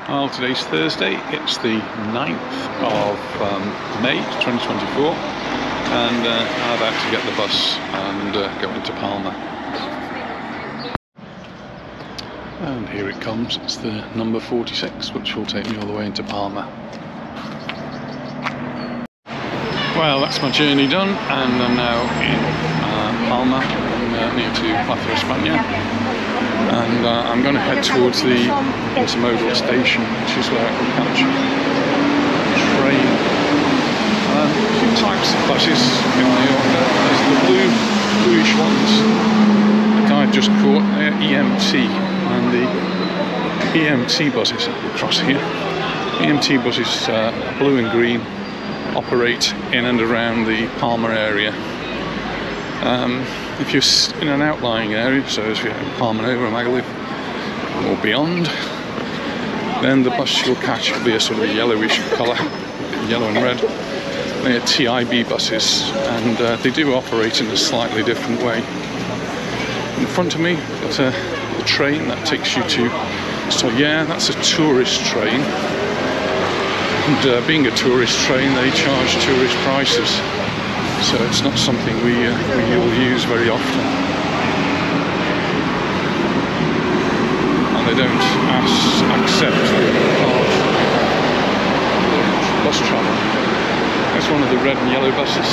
Well, today's Thursday, it's the 9th of May 2024, and I'm about to get the bus and go into Palma. And here it comes, it's the number 46, which will take me all the way into Palma. Well, that's my journey done, and I'm now in Palma, near to Plaza España. And I'm going to head towards the intermodal station, which is where I can catch a train. Two types of buses in Mallorca. There's the bluish ones that I've just caught. They're EMT, and the EMT buses across here. EMT buses, blue and green, operate in and around the Palma area. If you're in an outlying area, so as you're in Palma or Magaluf or beyond, then the bus you'll catch will be a sort of a yellowish colour, yellow and red. They are TIB buses, and they do operate in a slightly different way. In front of me, got a train that takes you to, so yeah, that's a tourist train. And being a tourist train, they charge tourist prices. So it's not something we'll use very often, and they don't accept bus travel. It's one of the red and yellow buses,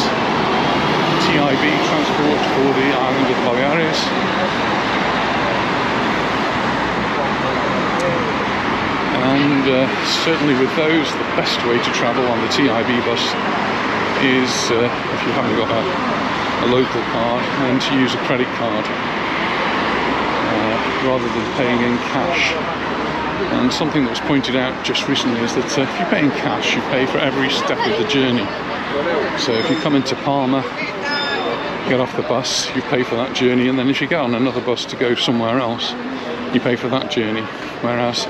TIB transport for the island of Baleares. And certainly with those, the best way to travel on the TIB bus is, if you haven't got a local card, and to use a credit card rather than paying in cash. And something that was pointed out just recently is that if you pay in cash, you pay for every step of the journey. So if you come into Palma, get off the bus, you pay for that journey, and then if you get on another bus to go somewhere else, you pay for that journey. Whereas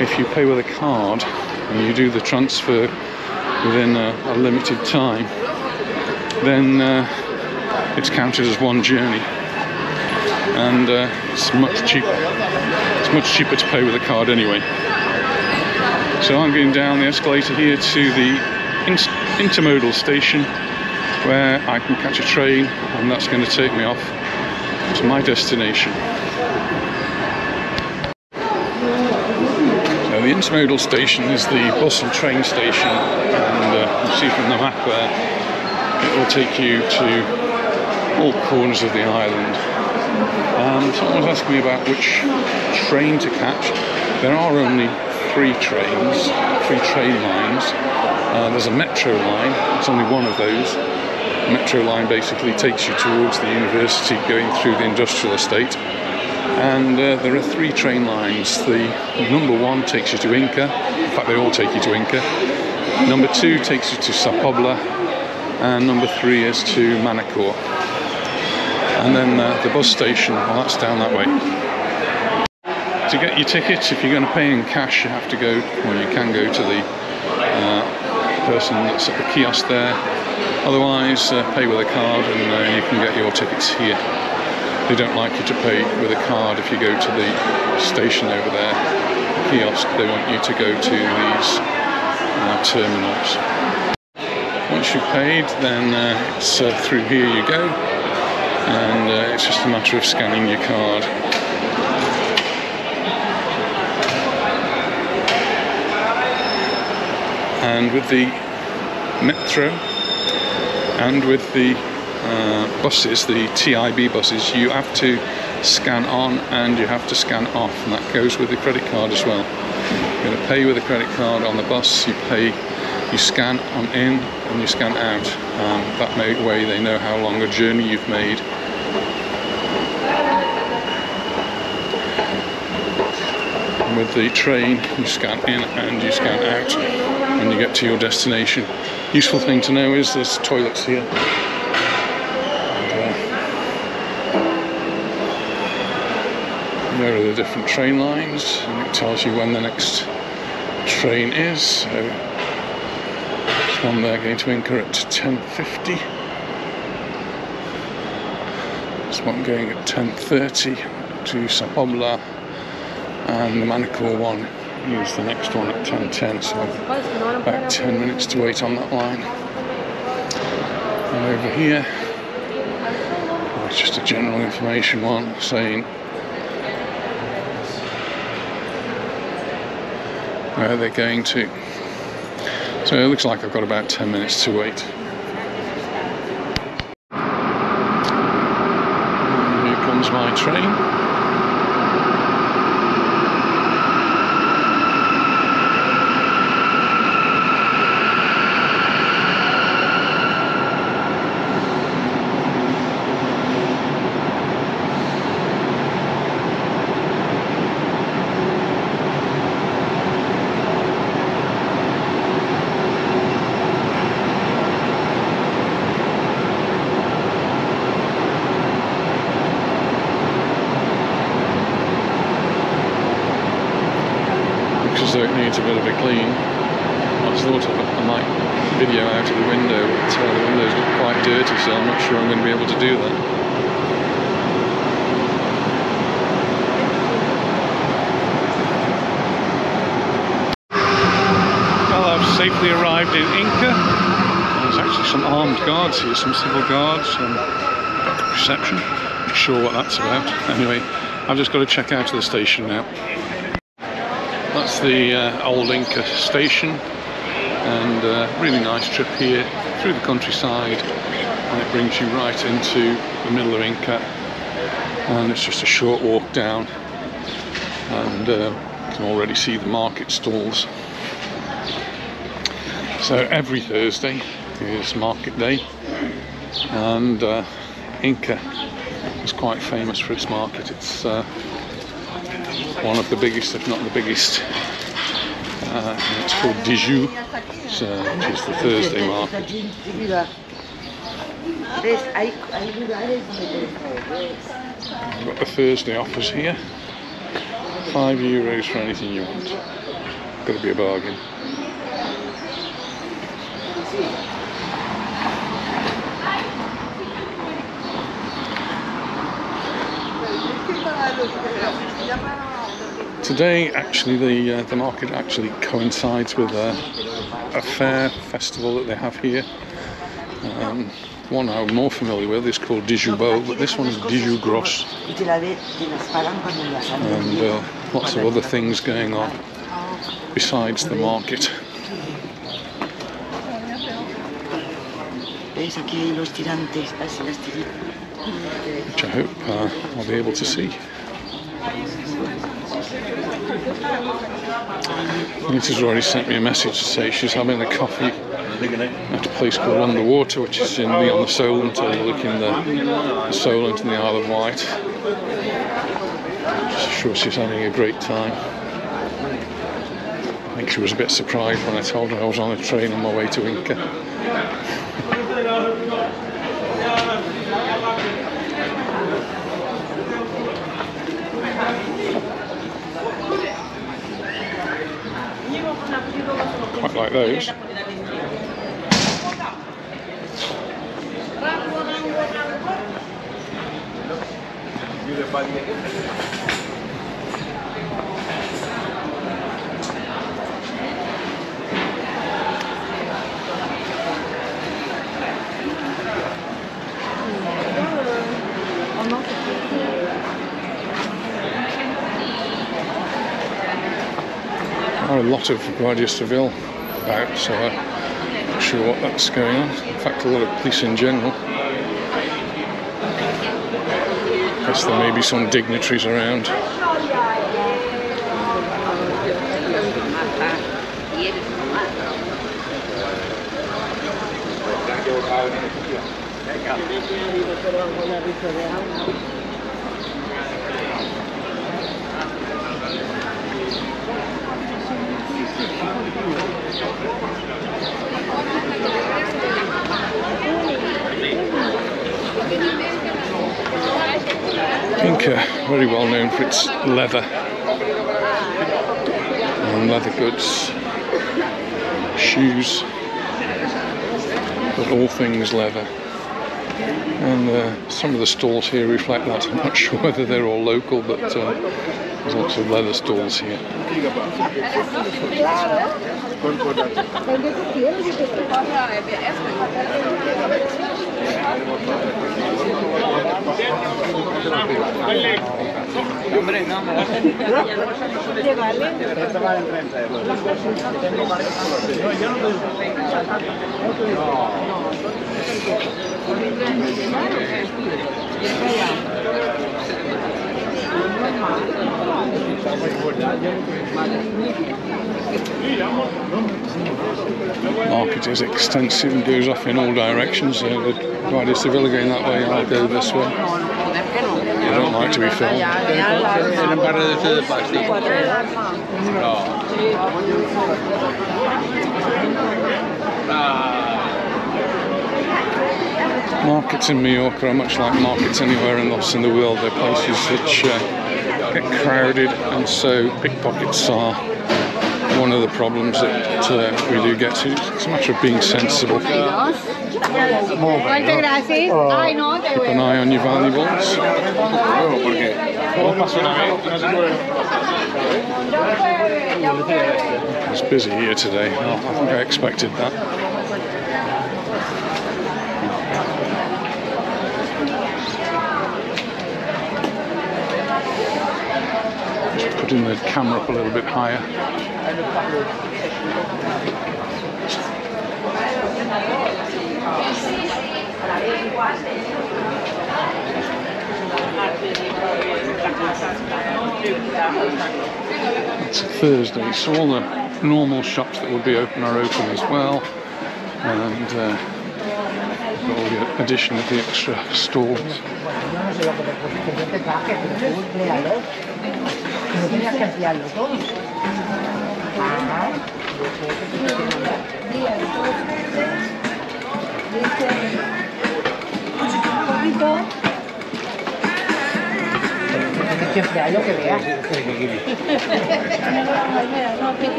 if you pay with a card and you do the transfer within a limited time, then it's counted as one journey, and it's much cheaper. It's much cheaper to pay with a card anyway. So I'm going down the escalator here to the intermodal station, where I can catch a train, and that's going to take me off to my destination. The intermodal station is the bus and train station, and you see from the map there, it will take you to all corners of the island. Someone was asking me about which train to catch. There are only three train lines. There's a metro line, it's only one of those. The metro line basically takes you towards the university, going through the industrial estate. And there are three train lines. The number one takes you to Inca. In fact, they all take you to Inca. Number two takes you to Palma, and number three is to Manacor. And then the bus station, well, that's down that way. To get your tickets, if you're going to pay in cash, you have to go, or you can go to the person that's at the kiosk there. Otherwise, pay with a card, and you can get your tickets here. They don't like you to pay with a card if you go to the station over there, the kiosk. They want you to go to these terminals. Once you've paid, then it's through here you go, and it's just a matter of scanning your card. And with the metro and with the buses, the TIB buses, you have to scan on and you have to scan off, and that goes with the credit card as well. You're going to pay with a credit card on the bus, you scan on in and you scan out. That way they know how long a journey you've made. And with the train, you scan in and you scan out when you get to your destination. Useful thing to know is there's toilets here. There are the different train lines, and it tells you when the next train is. So there's one there going to Inca at 10:50. There's one going at 10:30 to Palma, and the Manacor one Here's the next one at 10:10, so about 10 minutes to wait on that line. And over here, it's just a general information one saying where they're going to. So it looks like I've got about 10 minutes to wait. And here comes my train. So it needs a bit of a clean. I thought I might video out of the window, but the windows look quite dirty, so I'm not sure I'm going to be able to do that. Well, I've safely arrived in Inca. There's actually some armed guards here, some civil guards, reception. Not sure what that's about. Anyway, I've just got to check out to the station now. That's the old Inca station, and really nice trip here through the countryside, and it brings you right into the middle of Inca, and it's just a short walk down, and you can already see the market stalls. So every Thursday is market day, and Inca is quite famous for its market. It's one of the biggest, if not the biggest. It's called Dijous, which is the Thursday market. We've got the Thursday offers here. €5 for anything you want. Got to be a bargain. Today, actually, the market actually coincides with a fair festival that they have here. One I'm more familiar with is called Dijous, but this one is Dijous Gros, and lots of other things going on besides the market, which I hope I'll be able to see. Anita's already sent me a message to say she's having a coffee at a place called Underwater, which is on the Solent, overlooking the Solent and the Isle of Wight. I'm sure she's having a great time. I think she was a bit surprised when I told her I was on a train on my way to Inca. Quite like those. A lot of Guardia Civil about, so I'm not sure what that's going on. In fact, a lot of police in general. I guess there may be some dignitaries around. Inca, very well known for its leather and leather goods, shoes, but all things leather. And some of the stalls here reflect that. I'm not sure whether they're all local, but there's lots of leather stalls here. Market is extensive and goes off in all directions, so the Guardia Civil are going that way, I'll go this way. I don't like to be filmed. Markets in Mallorca are much like markets anywhere else in the world. They're places which get crowded, and so pickpockets are one of the problems that we do get to. It's a matter of being sensible. Keep an eye on your valuables. It's busy here today. I think I expected that. Just putting the camera up a little bit higher. It's a Thursday, so all the normal shops that would be open are open as well, and all the addition of the extra stalls.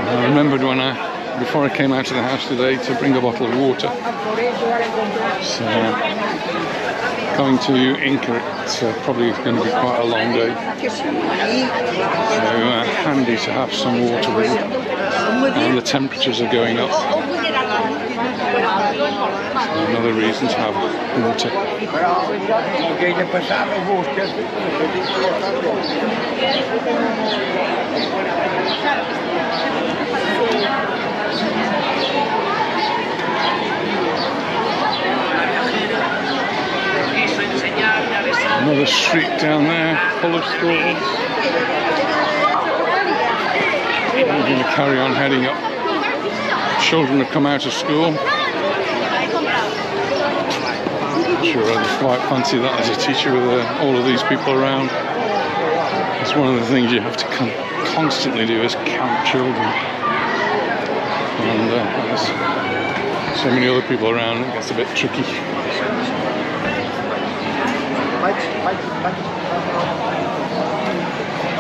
I remembered before I came out of the house today to bring a bottle of water. So going to Inca, it's probably going to be quite a long day. So handy to have some water with you. And the temperatures are going up. So another reason to have water. Another street down there, full of stalls. We're going to carry on heading up. Children have come out of school. I'm sure I'd quite fancy that as a teacher with all of these people around. It's one of the things you have to constantly do is count children. And there's so many other people around, it gets a bit tricky.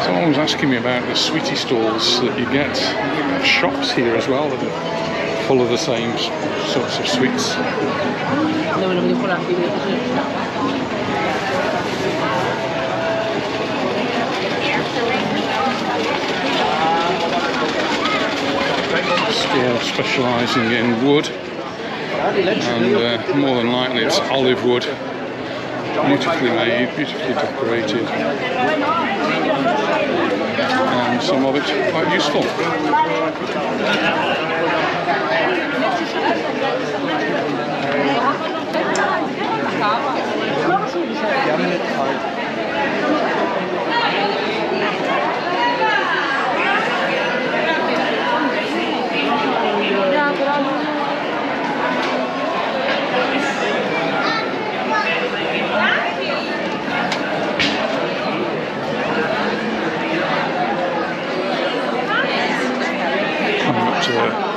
Someone was asking me about the sweetie stalls that you get at shops here as well, that are full of the same sorts of sweets. Store specialising in wood, and more than likely it's olive wood. beautifully made, beautifully decorated, and some of it quite useful.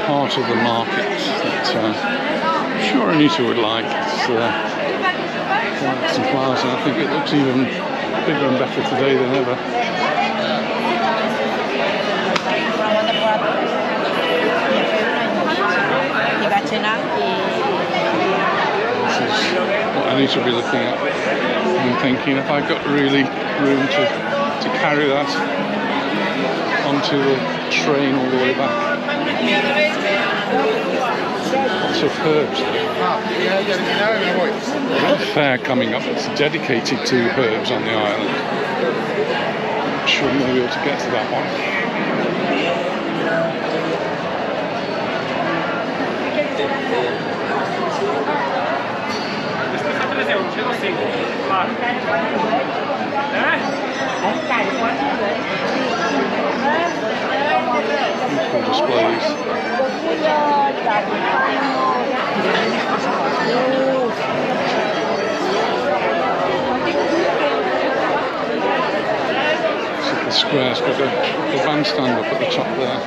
Part of the market that I'm sure Anita would like. It's plants and flowers, and I think it looks even bigger and better today than ever. This is what Anita will be looking at and thinking, if I've got really room to carry that onto the train all the way back. Lots of herbs there. There's a fair coming up that's dedicated to herbs on the island. I'm sure we'll be able to get to that one. Beautiful displays. So the square's got a bandstand up at the top there.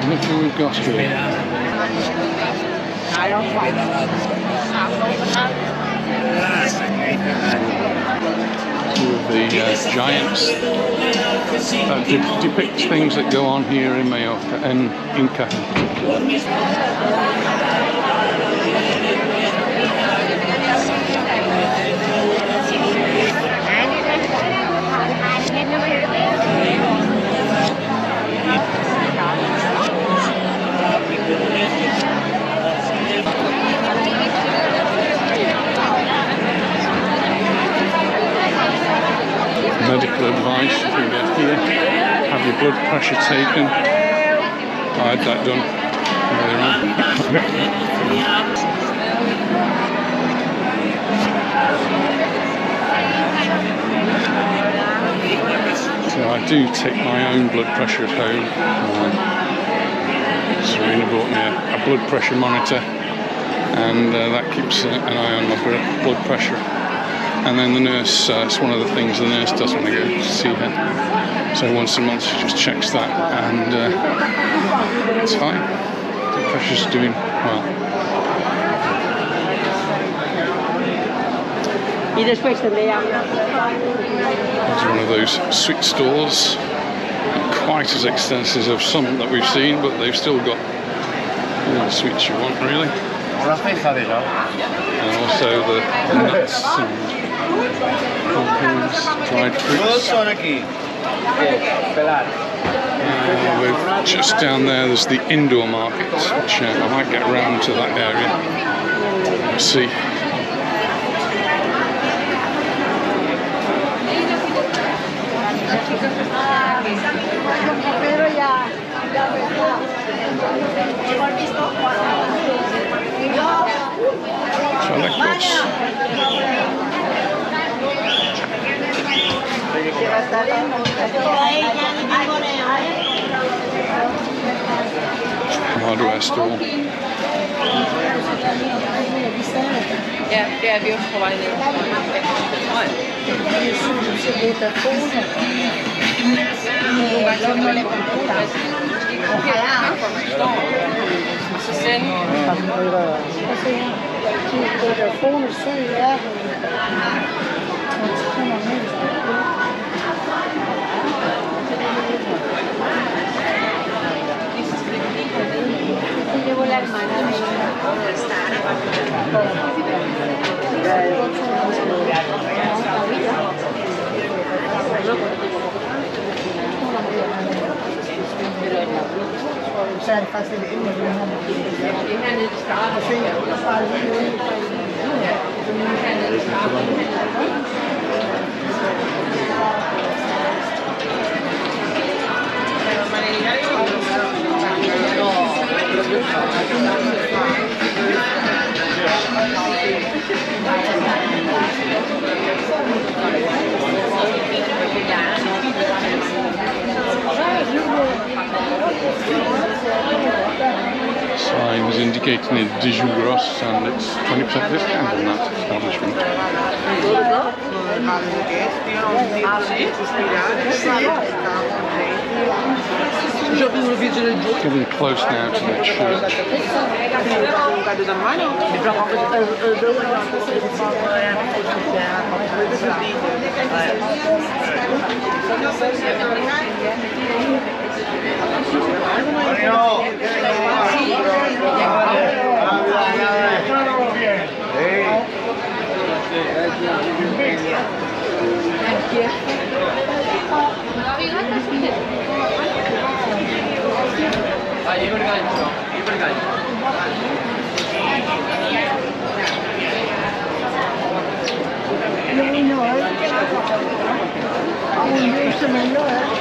Look who we've got here. Two of the giants that depict things that go on here in Mallorca and Inca. Medical advice you can get here. Have your blood pressure taken. I had that done earlier on. So I do take my own blood pressure at home. Serena bought me a blood pressure monitor, and that keeps an eye on my blood pressure. And then the nurse, it's one of the things the nurse does when I go to see her. So once a month she just checks that, and it's fine. The pressure's doing well. There's one of those sweet stores. Not quite as extensive as some that we've seen, but they've still got all the sweets you want, really. And also the nuts and pumpkins, dried fruits. Just down there's the indoor market, which I might get round to that area. Let's see. So I like Gros. Hardware store. Ja, det er vi jo på vej ned. Llevo la hermana Sign is indicating a Dijous Gros, and it's 20% discount on that establishment. Getting close now to the church.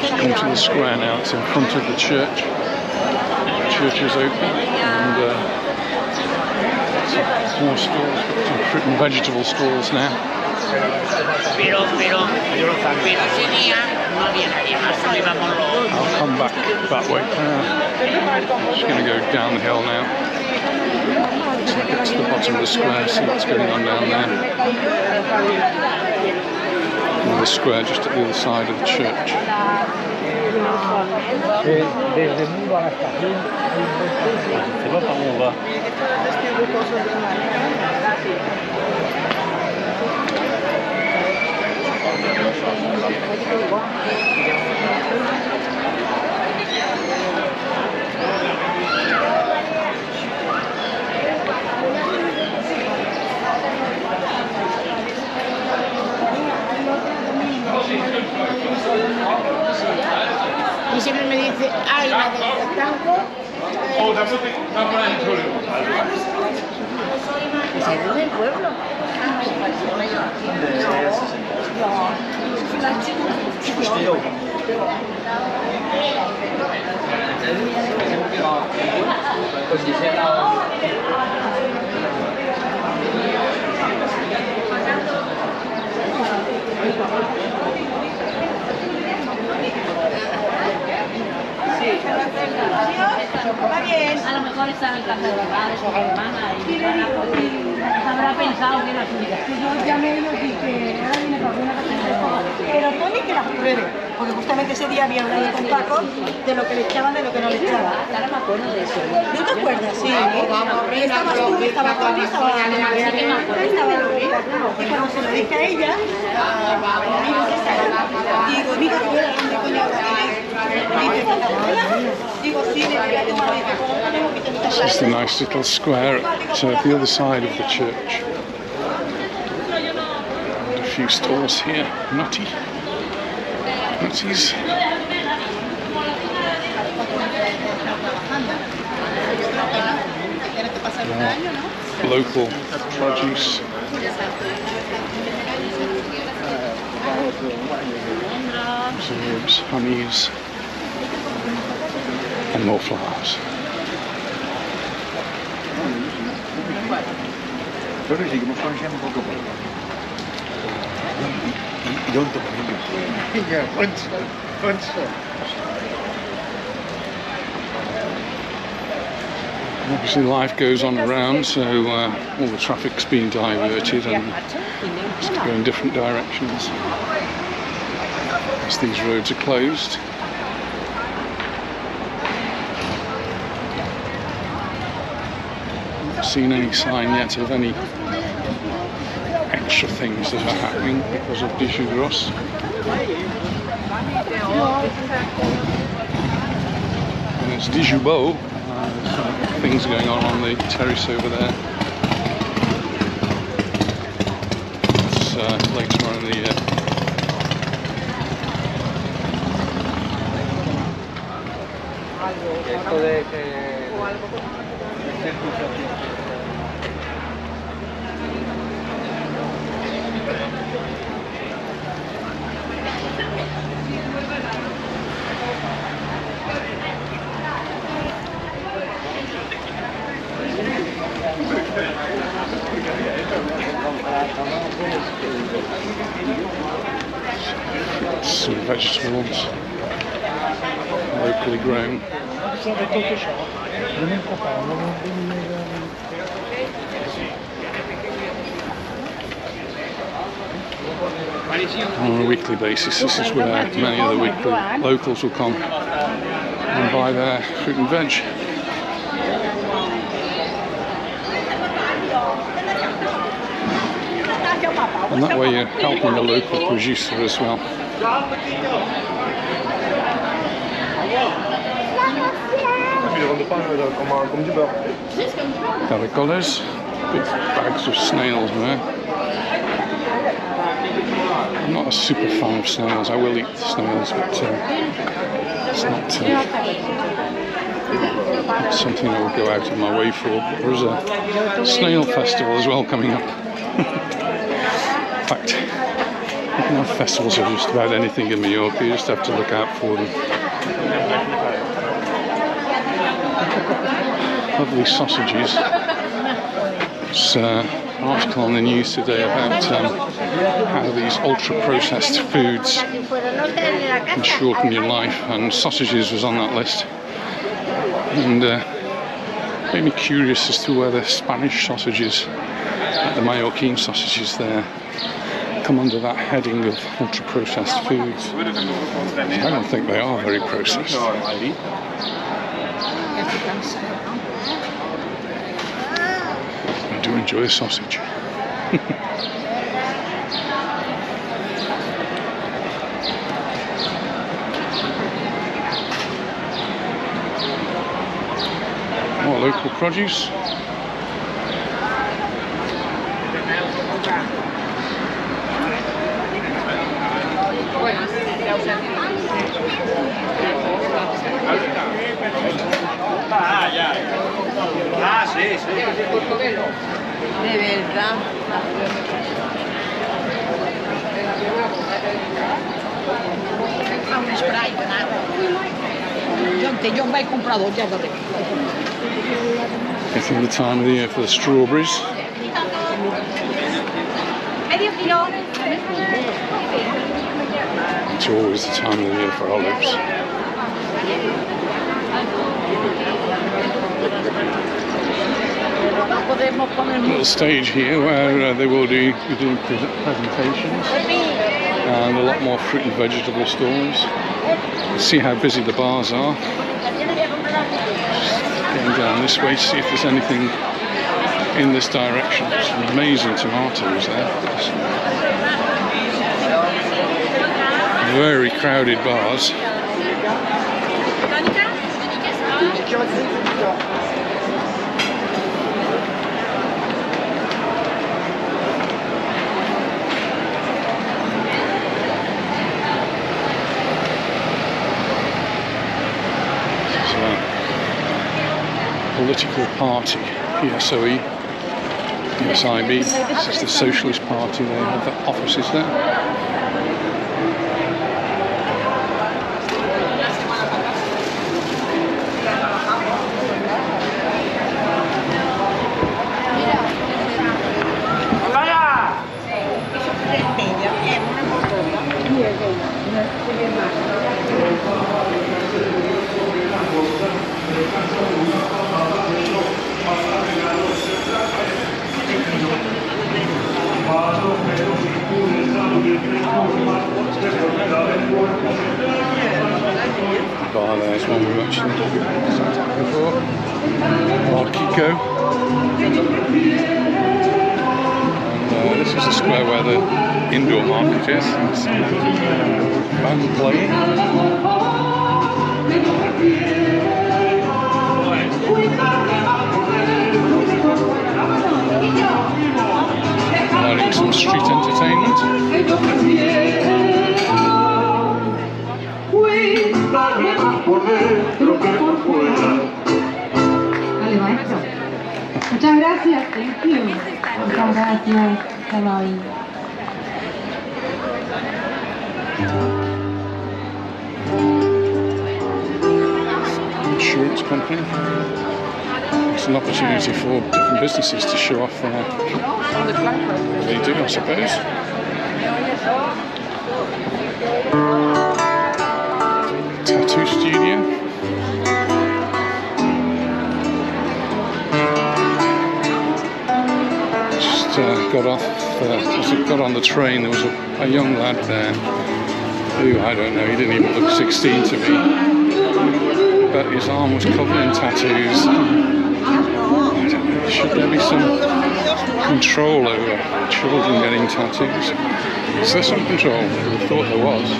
Just come to the square now. It's in front of the church. The church is open, and more stalls, some fruit and vegetable stalls now. I'll come back that way. Just going to go down the hill now. Looks like it's the bottom of the square. See what's going on down there. And the square just at the other side of the church. Y siempre me dice, ay, la del estanco. ¿Esa es del pueblo? Va bien. A lo mejor está en casa de los padres o de hermana y habrá pensado que era suya. Yo llamé y les dije, ahora viene para una casa de pero Tony que las pruebe, porque justamente ese día había hablado con Paco de lo que le echaban, de lo que no le echaban. Ahora me acuerdo de eso. ¿No te acuerdas? Sí. Estabas tú, estaba Tony, estaba Lorena. Y cuando se lo dije a ella, digo, mira, ¿dónde coño digo, sí, le voy a tomar de que This is the nice little square at the other side of the church. And a few stores here. Nutties. Local produce. Herbs, honeys, and more flowers. Bueno, seguimos conociendo un poco por y dónde ponemos. Obviously life goes on around, so all the traffic's been diverted and it's to go in different directions as these roads are closed. not seen any sign yet of any extra things that are happening because of Dijous. And it's Dijous. There's things going on the terrace over there. It's later on in the year. Some vegetables, locally grown. On a weekly basis, this is where many of the weekly locals will come and buy their fruit and veg. And that way you're helping the local producer as well. Caracoles, big bags of snails there. I'm not a super fan of snails. I will eat snails, but it's not something I would go out of my way for. There's a snail festival as well coming up. In fact, you can have festivals of just about anything in Mallorca. You just have to look out for them. Lovely sausages. There's an article on the news today about how these ultra-processed foods can shorten your life, and sausages was on that list. And made me curious as to whether Spanish sausages, like the Mallorquin sausages there, come under that heading of ultra-processed foods. I don't think they are very processed. I do enjoy a sausage. More local produce. De verdad. Un spray, yo me he comprado ya de rico. Getting the time of the year for the strawberries. Medio kilo. It's always the time of the year for olives. Little stage here where they will be doing presentations and a lot more fruit and vegetable stalls. See how busy the bars are. Just getting down this way to see if there's anything in this direction. Some amazing tomatoes there. Very crowded bars. Political party, PSOE, PSIB. This is the Socialist Party. They have the offices there. Bar there's one we've actually sat at before. Barquito. square where the indoor market is. There's band playing. Providing some street entertainment. Muchas gracias, thank you. Muchas gracias, qué amable. Insurance company. It's an opportunity for different businesses to show off what they do, I suppose. Tattoo studio. As I got on the train, there was a young lad there who, I don't know, he didn't even look 16 to me, but his arm was covered in tattoos. I don't know, should there be some control over children getting tattoos? Is there some control? I would have thought there was.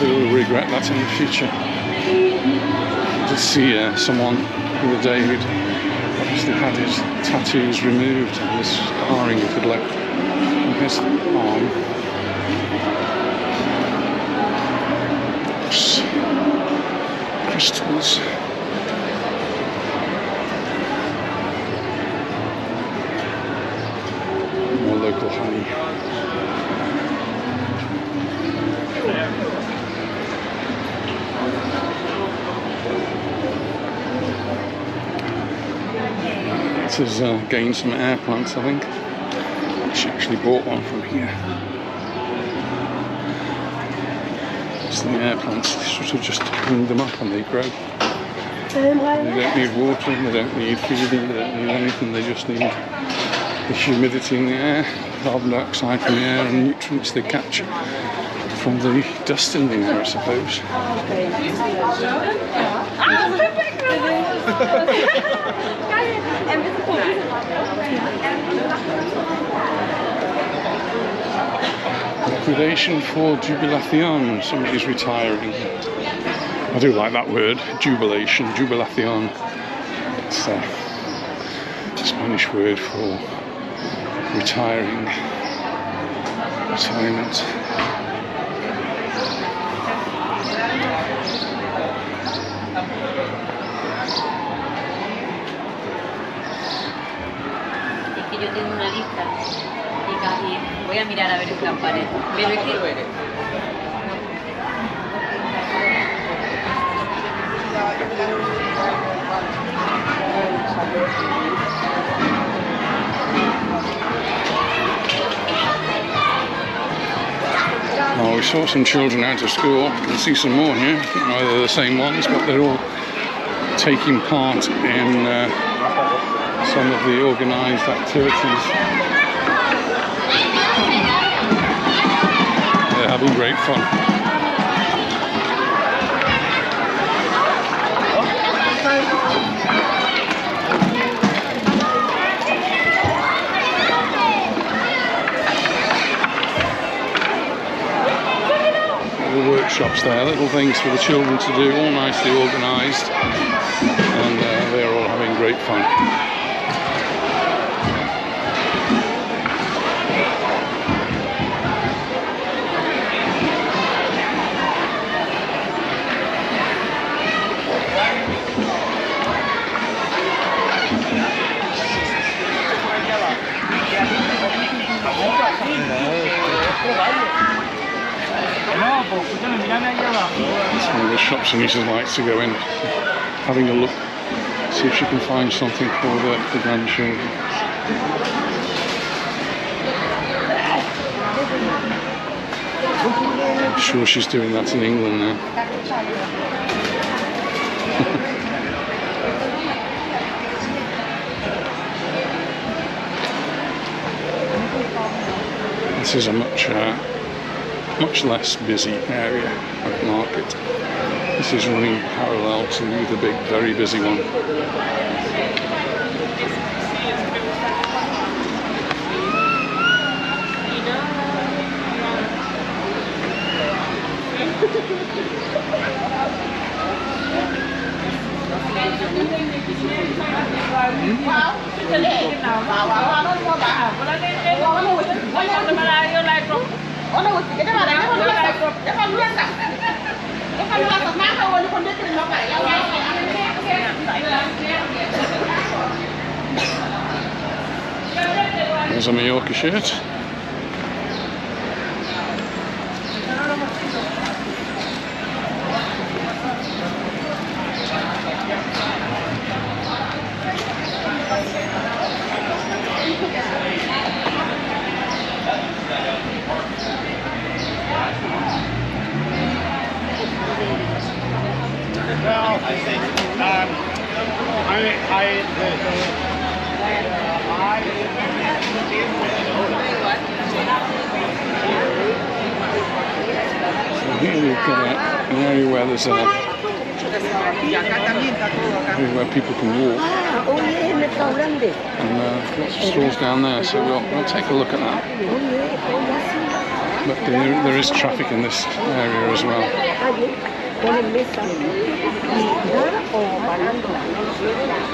I will regret that in the future. To see someone the other day who'd obviously had his tattoos removed and the scarring it had left on his arm. Crystals. More local honey. This has gained some air plants, I think. She actually bought one from here. It's the air plants, they sort of just bring them up and they grow. They don't need water, they don't need feeding, they don't need anything, they just need the humidity in the air, carbon dioxide from the air and nutrients they capture from the dust in the air, I suppose. Liquidation for jubilación. Somebody's retiring. I do like that word, jubilation, jubilación. It's a Spanish word for retiring, retirement. Yo tengo una lista y voy a mirar a ver en la pared. Pero es que... Well, we saw some children out of school. We'll see some more here. I don't know they're the same ones, but they're all taking part in some of the organised activities. They're having great fun. Little workshops there, little things for the children to do, all nicely organised, and they're all having great fun. It's one of the shops Anita likes to go in, having a look, see if she can find something for the grandchildren. I'm sure she's doing that in England now. This is a much less busy area of market. This is running parallel to the big, very busy one. There's a Mallorca shirt. Well, I think So here we've got an area where there's area where people can walk, and lots of stalls down there. So we'll take a look at that. But there is traffic in this area as well.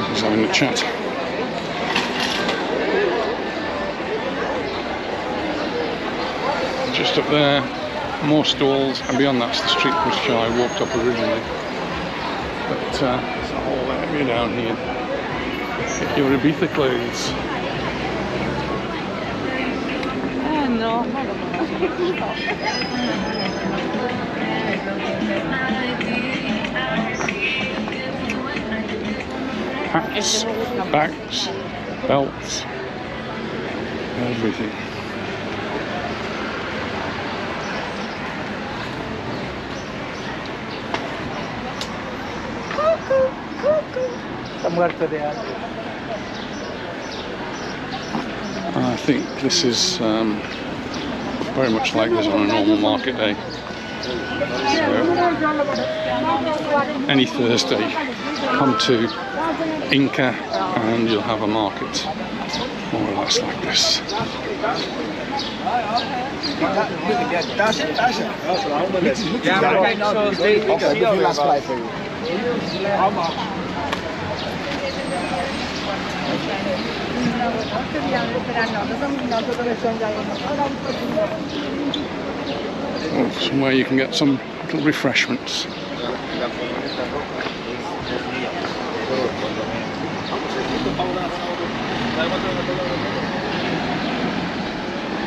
He's having a chat. Just up there, more stalls, and beyond that's the street which I walked up originally. But there's a whole area down here. Get your Ibiza clothes. Hats, bags, belts, everything. I think this is very much like this on a normal market day. So, any Thursday, come to Inca and you'll have a market more or less like this. Somewhere you can get some little refreshments.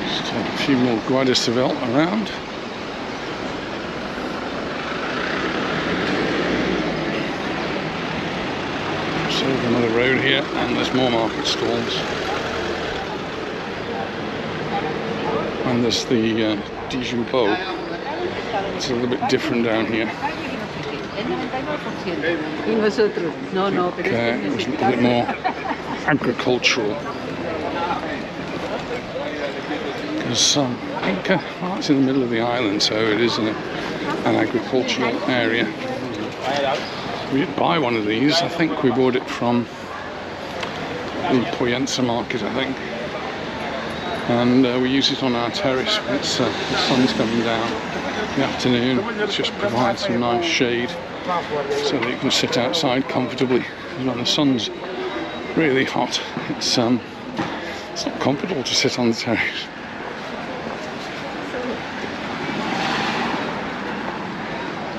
Just a few more Guardia Civil around. So another road here, and there's more market stalls. And there's the Dijous. It's a little bit different down here. Okay, it's a little bit more agricultural. Because Inca, well, it's in the middle of the island, so it is an agricultural area. We did buy one of these. I think we bought it from the Poyensa market, I think. And we use it on our terrace when it's, the sun's coming down in the afternoon. It just provides some nice shade so that you can sit outside comfortably. When the sun's really hot, it's not comfortable to sit on the terrace.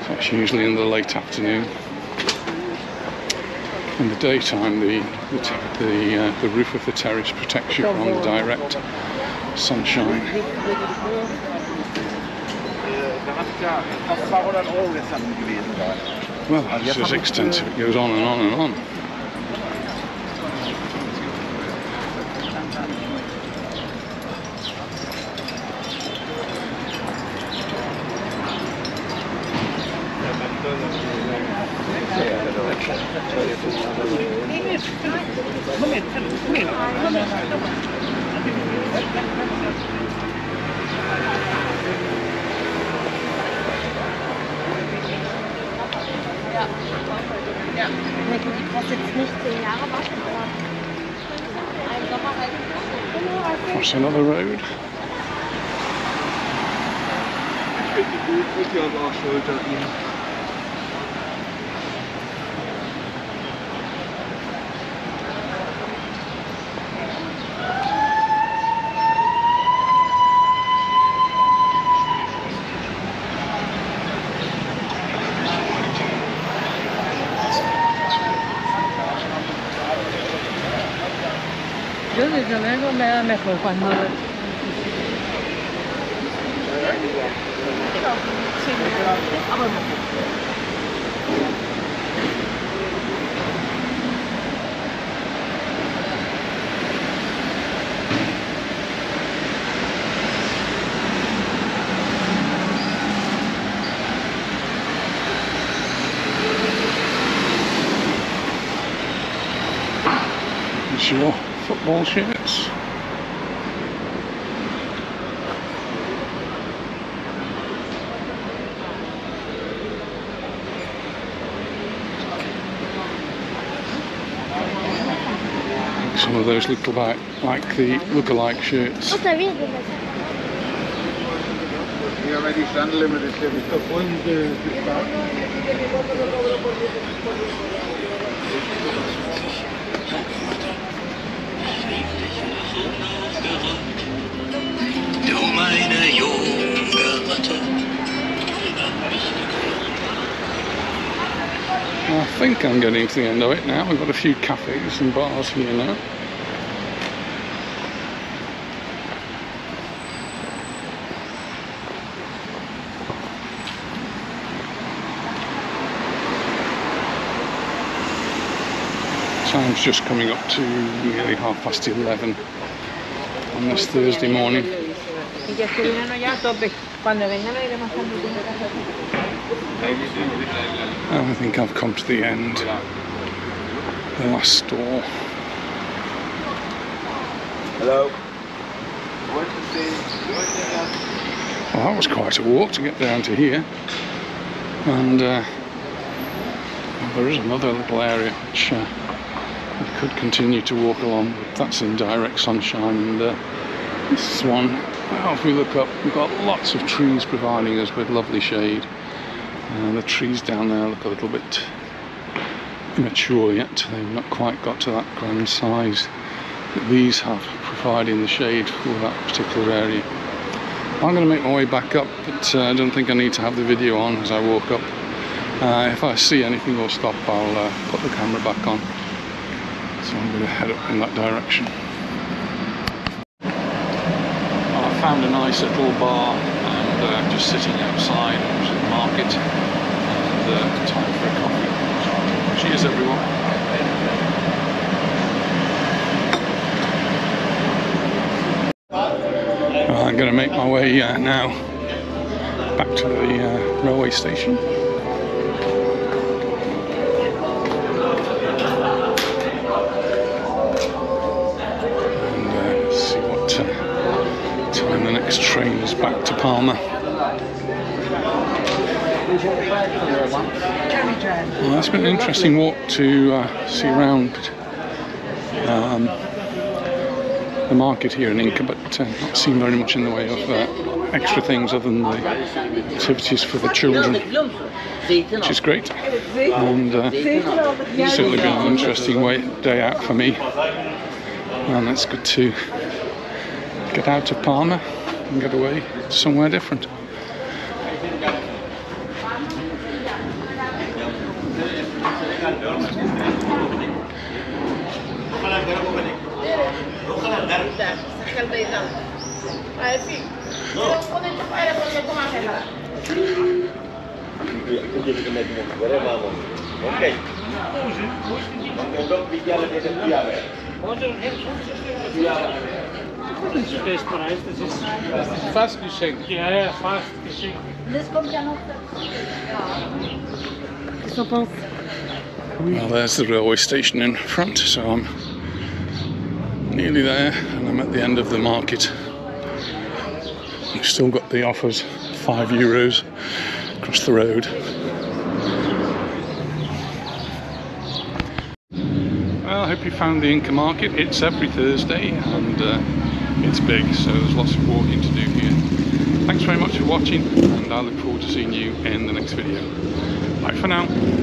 So it's usually in the late afternoon. In the daytime, the roof of the terrace protects you from the direct sunshine. Well, this is extensive. It goes on and on and on. Ja. Ich brauche jetzt nicht 10 Jahre warten, aber ein Sommer reicht. Cross another road. Ich finde die Brücke aber auch Schulter gehen. Yo desde luego me da mejor cuando... It's your football shirts. Some of those look like the look-alike shirts. Ja, wenn die Standlimit ist ja nicht davon gespart. Du meine junge Ratte. I think I'm getting to the end of it now. We've got a few cafes and bars here now. Time's just coming up to nearly 11:30 on this Thursday morning. And I think I've come to the end. The last store. Hello. Well, that was quite a walk to get down to here. And well, there is another little area which we could continue to walk along, but that's in direct sunshine. And this is one, well, if we look up, we've got lots of trees providing us with lovely shade. The trees down there look a little bit immature yet. They've not quite got to that grand size that these have, providing the shade for that particular area. I'm going to make my way back up, but I don't think I need to have the video on as I walk up. If I see anything or stop, I'll put the camera back on. So I'm going to head up in that direction. Well, I found a nice little bar and just sitting outside the market, and time for a coffee. Cheers everyone. I'm going to make my way now back to the railway station. And see what time the next train is back to Palma. Well, that's been an interesting walk to see around the market here in Inca, but not seen very much in the way of extra things other than the activities for the children, which is great. And certainly been an interesting day out for me, and it's good to get out of Palma and get away to somewhere different. Fast geschenkt. Ja, ja, fast geschenkt. Well, there's the railway station in front, so I'm nearly there, and I'm at the end of the market. We've still got the offers, €5 across the road. I hope you found the Inca market. It's every Thursday and it's big, so there's lots of walking to do here. Thanks very much for watching, and I look forward to seeing you in the next video. Bye for now.